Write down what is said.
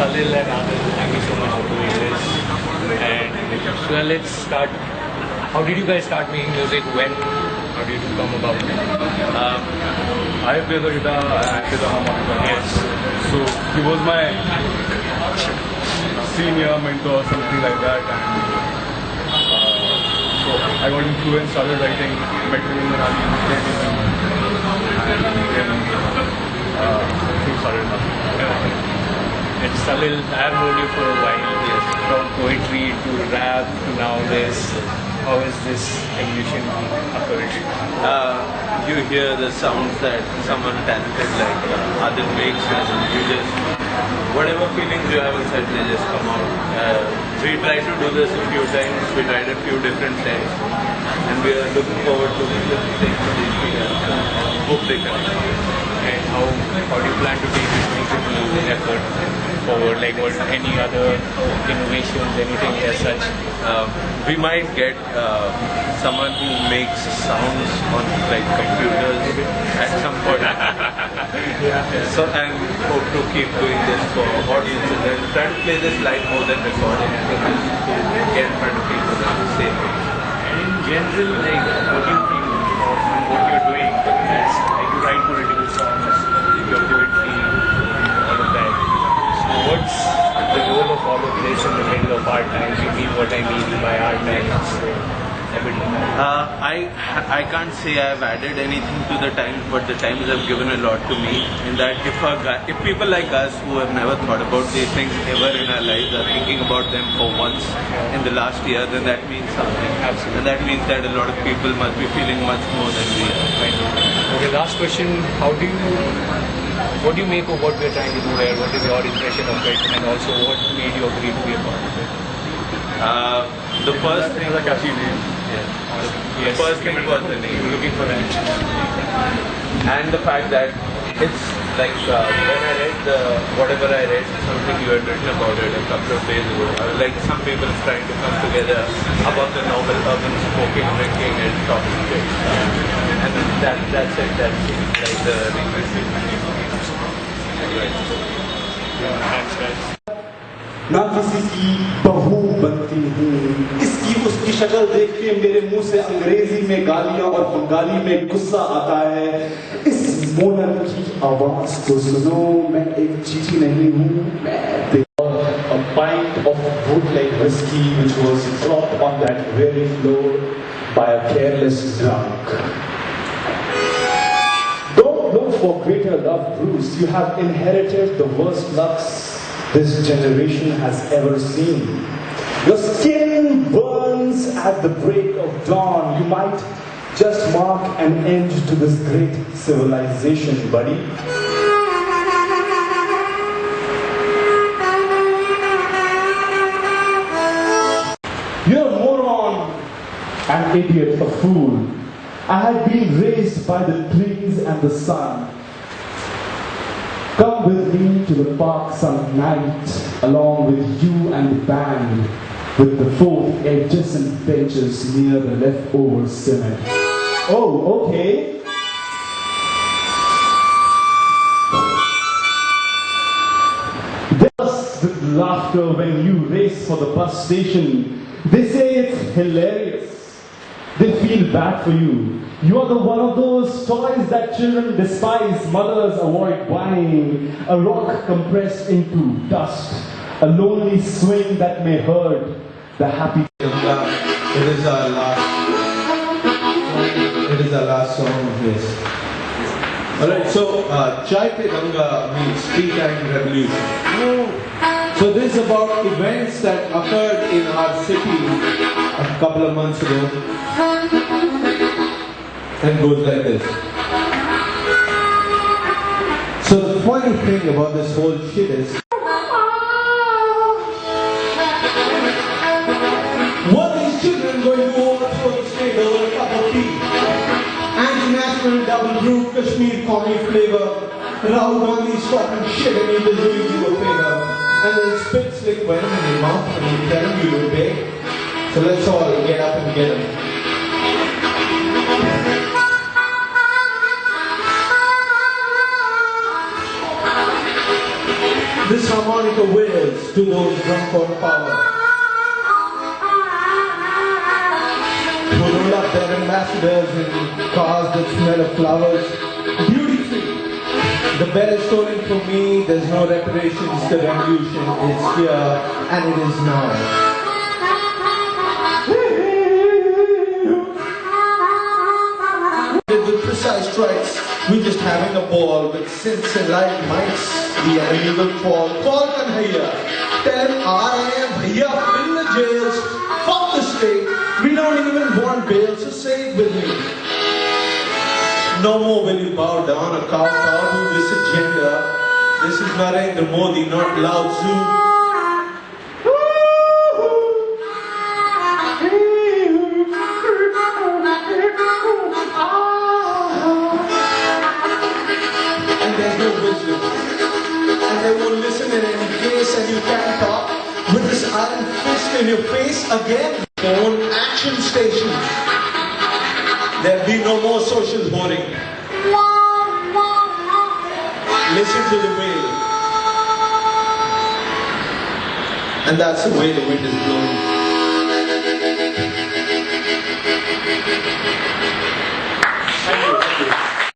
Salil and Adil, thank you so much for doing this. And so let's start. How did you guys start making music? When? How did you come about it? I play the guitar and I play the harmonica. Yes. So he was my senior mentor or something like that. And so I got influenced, started writing, met him in the rally, played with him, and then things started happening. And Salil, I have known you for a while. Yes. From poetry to rap to now this. How is this evolution occurred? You hear the sounds that someone talented like Adil makes, and you just, whatever feelings you have inside, they just come out. We tried to do this a few times, we tried a few different times, and we are looking forward to listening to these videos. Hope they connect. And how do you plan to take this musical effort forward? Like what, any other innovations, anything as such? We might get someone who makes sounds on like computers at some point. So and hope to keep doing this for audiences and try to play this live more than recording and just to get in front of people and say things. And in general, like what do you think of what you're doing? As like you write political songs, your poetry, all of that. So what's the role of all of this in the middle of hard times? You mean what I mean by hard times? A bit like that. I can't say I've added anything to the Times, but the Times have given a lot to me. In that, if people like us who have never thought about these things ever in our lives are thinking about them for once in the last year, then that means something. Absolutely. And that means that a lot of people must be feeling much more than we are. Okay, last question. What do you make of what we're trying to do here? What is your impression of it? And also, what made you agree to be a part of it? The first thing, a catchy name. The first thing was the name. Looking for that. And the fact that it's like when I read whatever I read, something you had written about it a couple of days ago. I was like, some people trying to come together about the novel urban smoking, drinking, and talking shit. And that's it. That's like the reason. Thanks, guys. ना किसी की बहू बनती हूँ, इसकी उसकी शक्ल देख के मेरे मुंह से अंग्रेजी में गालियां और बंगाली में गुस्सा आता है। इस मोनल की आवाज को सुनो, मैं एक चीटी नहीं हूँ, मैं a pint of bootleg whiskey which was dropped on that very floor by a careless drunk. Don't look for greater love, Bruce. You have inherited the worst lucks this generation has ever seen. Your skin burns at the break of dawn. You might just mark an end to this great civilization, buddy. You're a moron, an idiot, a fool. I had been raised by the trees and the sun. Come with me to the park some night, along with you and the band, with the 4 adjacent benches near the leftover cement. Oh, okay. They burst with laughter when you race for the bus station. They say it's hilarious. They feel bad for you. You are one of those toys that children despise, mothers avoid buying. A rock compressed into dust. A lonely swing that may hurt the happy. It is our last song of this. Alright, so Chai Pe Ganga means tea time revolution. So this is about events that occurred in our city a couple of months ago. And goes like this. So the funny thing about this whole shit is, what these children going to overthrow the state over a cup of tea? Anti-national double brew Kashmir coffee flavor. Rahul Gandhi's talking shit and he is doing you a favor. And then spit slick venom in your mouth and he telling you to beg. So let's all get up and get him. This harmonica the whales to those drunk on power, who roll up their ambassadors in cars that smell of flowers. Duty free. The bet is stolen from me. There's no reparations. The revolution is here, and it is now. With precise strikes, we're just having a ball. With synths and light mics, the enemy will fall. Call Kanhaiya. Tell him I am Bhaiya. Fill the jails. Fuck the state. We don't even want bail, so say it with me. No more will you bow down or kowtow to this agenda. This is Narendra Modi, not Lao Tzu. And there's no wisdom. And they won't listen in any case, and you can't talk with this iron fist in your face again. Phone action station. There'll be no more social hoarding. Listen to the wail. And that's the way the wind is blowing.